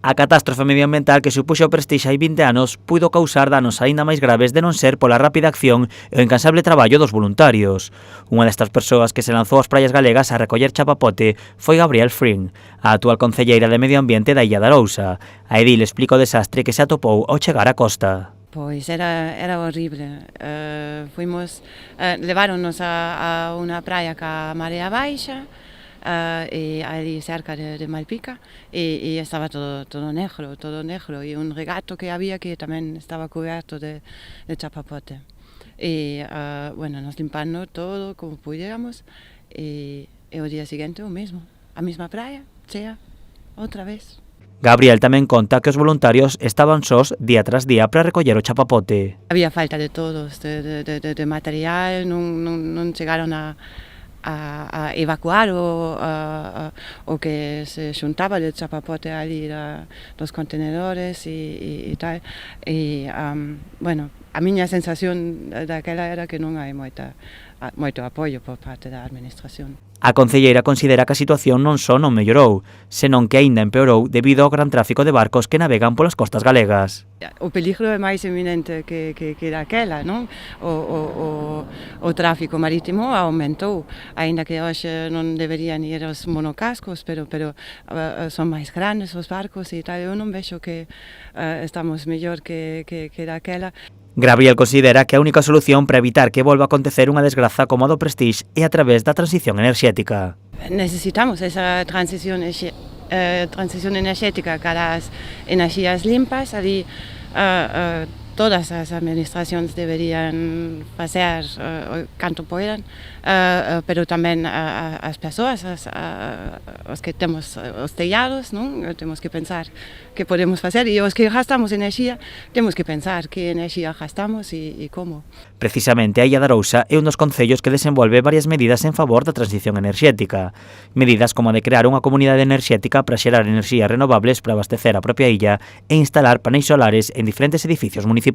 A catástrofe medioambiental que supuxo o Prestige hai 20 anos puido causar danos aínda máis graves de non ser pola rápida acción e o incansable traballo dos voluntarios. Unha destas persoas que se lanzou ás praias galegas a recoller chapapote foi Gabriel Fring, a actual concelleira de Medio Ambiente da Illa de Arousa. A edil explica o desastre que se atopou ao chegar á costa. Pois era horrible. Leváronnos a unha praia ca marea baixa, y allí cerca de Malpica, y estaba todo negro, y un regato que había que también estaba cubierto de chapapote. Y bueno, nos limpando todo como pudiéramos, y el día siguiente o mismo, a mesma praia, chea, outra vez. Gabriel tamén conta que os voluntarios estaban sós día tras día para recoller o chapapote. Había falta de todos, de material, non chegaron a evacuar o que se xuntaba de chapapote ali dos contenedores e tal. E, bueno, a miña sensación daquela era que non hai moito apoio por parte da administración. A concelleira considera que a situación non só non mellorou, senón que aínda empeorou debido ao gran tráfico de barcos que navegan polas costas galegas. O peligro é máis eminente que daquela, non? O tráfico marítimo aumentou, aínda que hoxe non deberían ir os monocascos, pero son máis grandes os barcos e tal. Eu non vexo que estamos mellor que daquela. Gabriel considera que a única solución para evitar que volva a acontecer unha desgraza como a do Prestige é a través da transición enerxética. Necesitamos esa transición enerxética cara as enerxías limpas. Ali todas as administracións deberían facer canto poidan, pero tamén as persoas, os que temos os tellados, non? Temos que pensar que podemos facer, e os que gastamos enerxía, temos que pensar que enerxía gastamos e como. Precisamente a Illa de Arousa é un dos concellos que desenvolve varias medidas en favor da transición enerxética. Medidas como a de crear unha comunidade enerxética para xerar enerxías renovables para abastecer a propia illa e instalar paneis solares en diferentes edificios municipais.